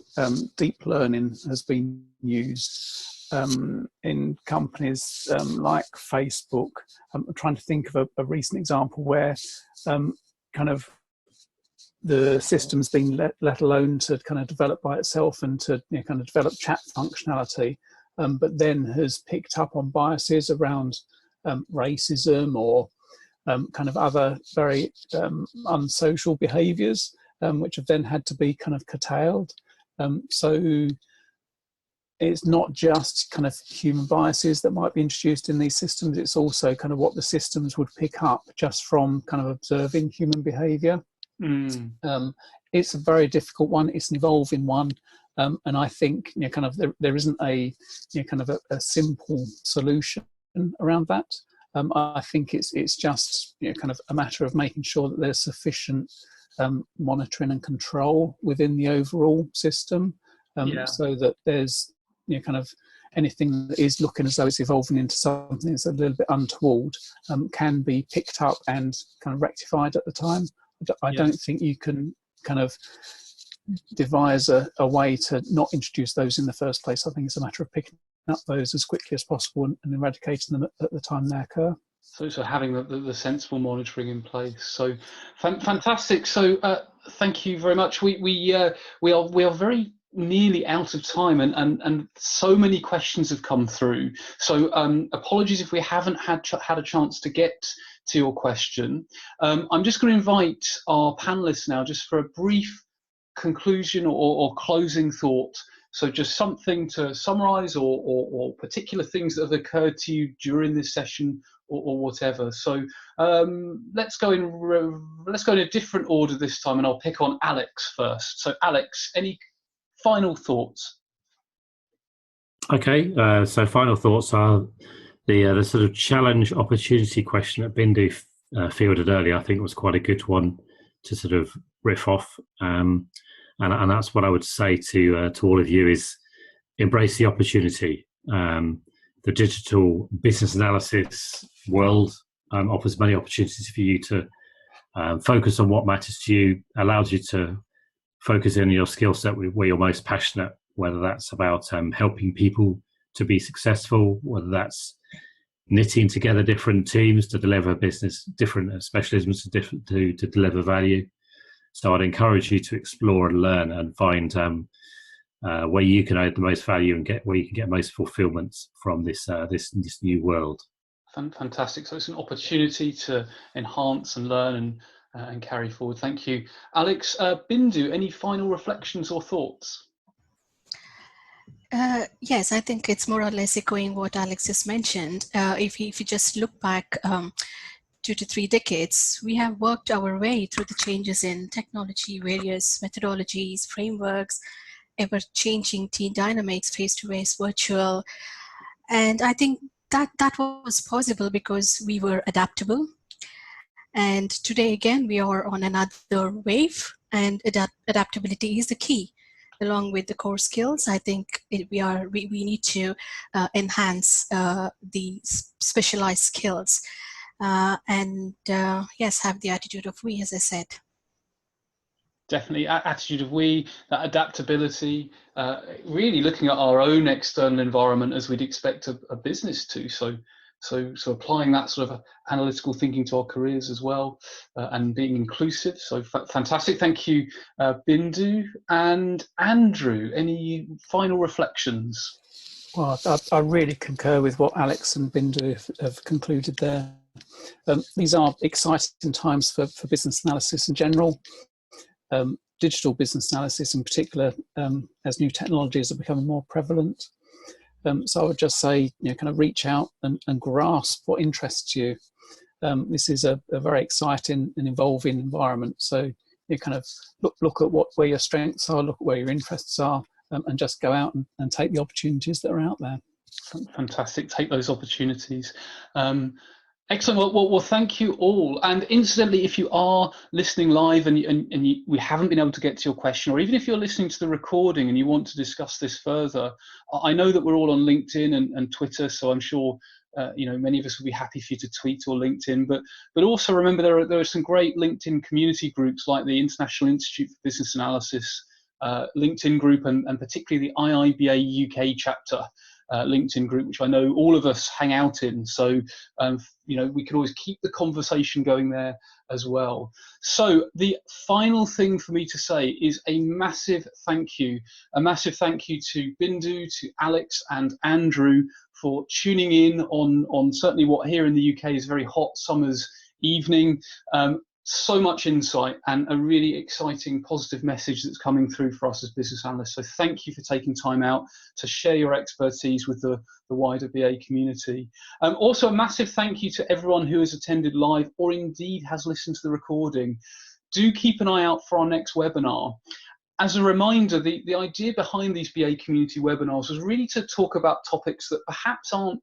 deep learning has been used in companies like Facebook. I'm trying to think of a recent example where kind of the system's been let alone to kind of develop by itself and to kind of develop chat functionality, but then has picked up on biases around racism or kind of other very unsocial behaviours, which have then had to be kind of curtailed. So it's not just kind of human biases that might be introduced in these systems, it's also kind of what the systems would pick up just from kind of observing human behaviour. It's a very difficult one, it's an evolving one, and I think kind of there isn't a kind of a simple solution around that. I think it's just kind of a matter of making sure that there's sufficient monitoring and control within the overall system, so that there's kind of anything that is looking as though it's evolving into something that's a little bit untoward can be picked up and kind of rectified at the time. I don't think you can kind of devise a way to not introduce those in the first place. I think it's a matter of picking up those as quickly as possible and eradicating them at the time they occur. So having the sensible monitoring in place. So fantastic. So thank you very much. We are very nearly out of time, and so many questions have come through. So apologies if we haven't had a chance to get to your question. I'm just going to invite our panelists now just for a brief conclusion or closing thought. So just something to summarize or particular things that have occurred to you during this session or whatever. So let's go in a different order this time, and I'll pick on Alex first. So Alex, any final thoughts? Okay, so final thoughts are the sort of challenge opportunity question that Bindu fielded earlier. I think was quite a good one to sort of riff off, and that's what I would say to all of you is embrace the opportunity. The digital business analysis world offers many opportunities for you to focus on what matters to you, allows you to focus in your skill set where you're most passionate, whether that's about helping people to be successful, whether that's knitting together different teams to deliver business, different specialisms to deliver value. So I'd encourage you to explore and learn and find where you can add the most value and where you can get most fulfillment from this new world. Fantastic. So it's an opportunity to enhance and learn and carry forward. Thank you, Alex. Bindu, any final reflections or thoughts? Yes, I think it's more or less echoing what Alex just mentioned. If you just look back 2 to 3 decades, we have worked our way through the changes in technology, various methodologies, frameworks, ever-changing team dynamics, face-to-face, virtual. And I think that was possible because we were adaptable. And today, again, we are on another wave, and adaptability is the key. Along with the core skills, I think we need to enhance the specialized skills and yes, have the attitude of we, as I said. Definitely, attitude of we, that adaptability, really looking at our own external environment as we'd expect a business to. So applying that sort of analytical thinking to our careers as well, and being inclusive. So fantastic. Thank you, Bindu. And Andrew, any final reflections? Well, I really concur with what Alex and Bindu have concluded there. These are exciting times for business analysis in general. Digital business analysis in particular, as new technologies are becoming more prevalent. So I would just say, kind of reach out and grasp what interests you. This is a very exciting and evolving environment. So you kind of look at where your strengths are, look at where your interests are, and just go out and take the opportunities that are out there. Fantastic. Take those opportunities. Excellent. Well, thank you all. And incidentally, if you are listening live and we haven't been able to get to your question, or even if you're listening to the recording and you want to discuss this further, I know that we're all on LinkedIn and Twitter, so I'm sure many of us will be happy for you to tweet or LinkedIn, but also remember there are some great LinkedIn community groups like the International Institute for Business Analysis LinkedIn group, and particularly the IIBA UK chapter LinkedIn group, which I know all of us hang out in. So, we can always keep the conversation going there as well. So the final thing for me to say is a massive thank you to Bindu, to Alex and Andrew for tuning in on certainly what here in the UK is a very hot summer's evening. So much insight and a really exciting positive message that's coming through for us as business analysts. So thank you for taking time out to share your expertise with the wider BA community. Also a massive thank you to everyone who has attended live or indeed has listened to the recording. Do keep an eye out for our next webinar. As a reminder, the idea behind these BA community webinars was really to talk about topics that perhaps aren't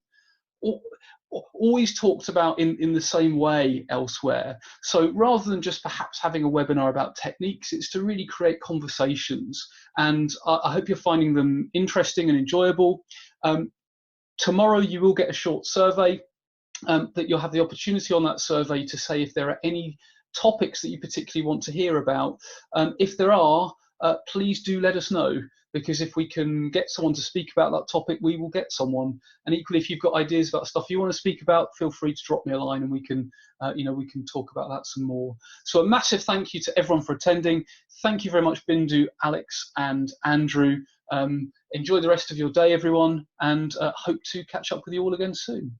always talked about in the same way elsewhere. So rather than just perhaps having a webinar about techniques, it's to really create conversations, and I hope you're finding them interesting and enjoyable. Tomorrow you will get a short survey that you'll have the opportunity on that survey to say if there are any topics that you particularly want to hear about. If there are, please do let us know, because if we can get someone to speak about that topic, we will get someone. And equally, if you've got ideas about stuff you want to speak about, feel free to drop me a line and we can talk about that some more. So a massive thank you to everyone for attending. Thank you very much, Bindu, Alex and Andrew. Enjoy the rest of your day, everyone, and hope to catch up with you all again soon.